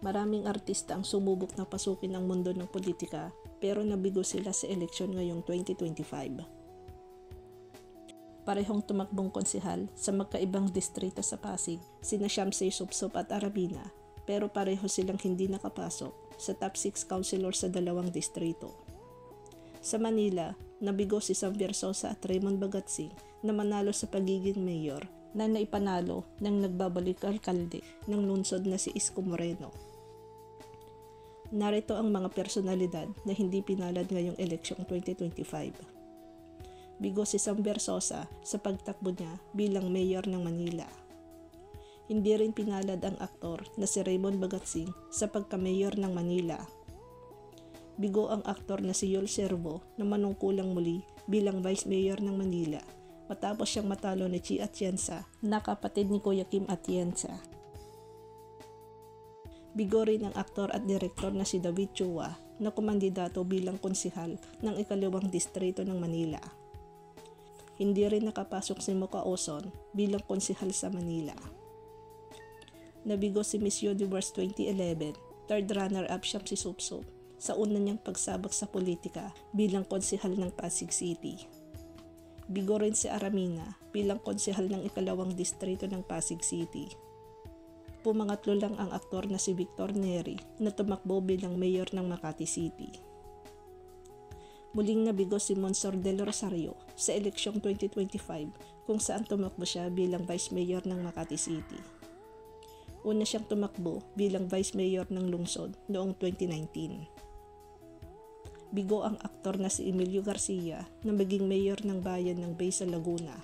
Maraming artista ang sumubok na pasukin ang mundo ng politika pero nabigo sila sa eleksyon ngayong 2025. Parehong tumakbong konsehal sa magkaibang distrito sa Pasig, sina Shamsay Supsup at Aramina, pero pareho silang hindi nakapasok sa top 6 councilor sa dalawang distrito. Sa Manila, nabigo si Sam Versosa at Raymond Bagatsing na manalo sa pagiging mayor na naipanalo ng nagbabalik alkalde ng lungsod na si Isko Moreno. Narito ang mga personalidad na hindi pinalad ngayong eleksyong 2025. Bigo si Sam Versosa sa pagtakbo niya bilang mayor ng Manila. Hindi rin pinalad ang aktor na si Raymond Bagatsing sa pagka-mayor ng Manila. Bigo ang aktor na si Yul Servo na manungkulang muli bilang vice mayor ng Manila matapos siyang matalo ni Chi Atienza na kapatid ni Kuya Kim Atienza. Bigo rin ang aktor at direktor na si David Chua na kumandidato bilang konsehal ng ikalawang distrito ng Manila. Hindi rin nakapasok si Mocha Oson bilang konsehal sa Manila. Nabigo si Miss Universe 2011, third runner-up siyang si Supsup sa una niyang pagsabak sa politika bilang konsehal ng Pasig City. Bigo rin si Aramina bilang konsehal ng ikalawang distrito ng Pasig City. Pumangatlo lang ang aktor na si Victor Neri na tumakbo bilang mayor ng Makati City. Muling nabigo si Monsor Del Rosario sa eleksyong 2025 kung saan tumakbo siya bilang vice mayor ng Makati City. Una siyang tumakbo bilang vice mayor ng lungsod noong 2019. Bigo ang aktor na si Emilio Garcia na maging mayor ng bayan ng Bay sa Laguna.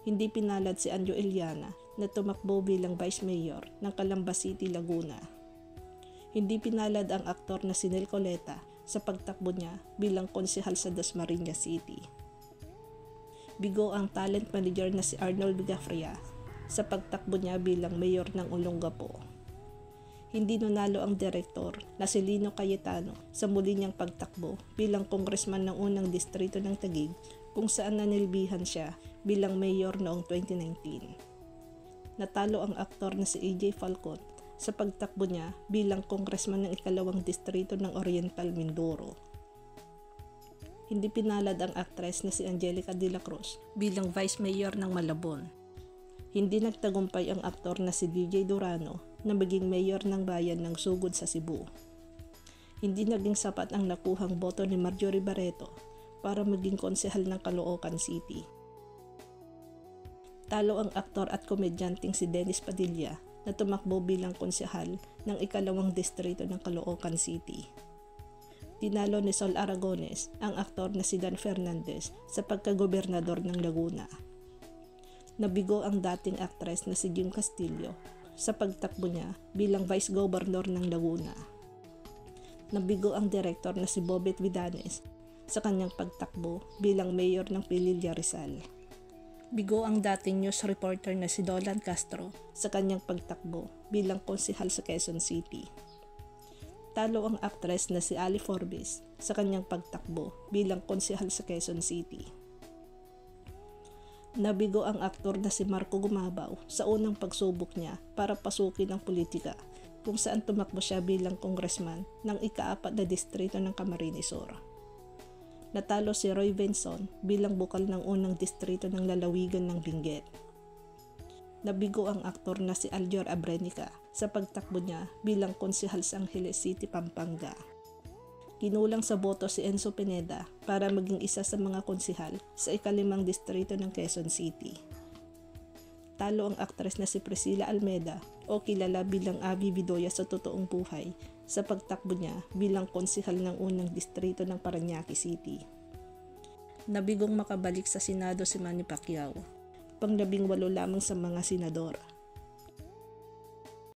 Hindi pinalad si Anjo Eliana na tumakbo bilang vice mayor ng Calamba City, Laguna. Hindi pinalad ang aktor na si Nel Coleta sa pagtakbo niya bilang konsehal sa Dasmariñas City. Bigo ang talent manager na si Arnold Vigafria sa pagtakbo niya bilang mayor ng Olongapo. Hindi nanalo ang direktor na si Lino Cayetano sa muli niyang pagtakbo bilang congressman ng unang distrito ng Taguig kung saan nanilbihan siya bilang mayor noong 2019. Natalo ang aktor na si AJ Falcon sa pagtakbo niya bilang congressman ng ikalawang distrito ng Oriental Mindoro. Hindi pinalad ang aktres na si Angelica de la Cruz bilang vice mayor ng Malabon. Hindi nagtagumpay ang aktor na si DJ Durano na maging mayor ng bayan ng Sugod sa Cebu. Hindi naging sapat ang nakuhang boto ni Marjorie Barreto para maging konsehal ng Caloocan City. Talo ang aktor at komedyanteng si Dennis Padilla na tumakbo bilang konsehal ng ikalawang distrito ng Caloocan City. Tinalo ni Sol Aragones ang aktor na si Dan Fernandez sa pagkagobernador ng Laguna. Nabigo ang dating aktres na si Jim Castillo sa pagtakbo niya bilang vice governor ng Laguna. Nabigo ang direktor na si Bobet Vidanes sa kanyang pagtakbo bilang mayor ng Pililla, Rizal. Bigo ang dating news reporter na si Dolan Castro sa kanyang pagtakbo bilang konsehal sa Quezon City. Talo ang aktres na si Ali Forbes sa kanyang pagtakbo bilang konsehal sa Quezon City. Nabigo ang aktor na si Marco Gumabaw sa unang pagsubok niya para pasukin ang politika kung saan tumakbo siya bilang congressman ng ika-4 na distrito ng Camarines Sur. Natalo si Roy Benson bilang bukal ng unang distrito ng lalawigan ng Benguet. Nabigo ang aktor na si Aljor Abrenica sa pagtakbo niya bilang konsehal sa Angeles City, Pampanga. Kinulang sa boto si Enzo Pineda para maging isa sa mga konsehal sa ika-5 distrito ng Quezon City. Talo ang aktres na si Priscilla Almeda o kilala bilang Abby Vidoya sa totoong buhay sa pagtakbo niya bilang konsehal ng unang distrito ng Parañaque City. Nabigong makabalik sa Senado si Manny Pacquiao, pang-18 lamang sa mga senador.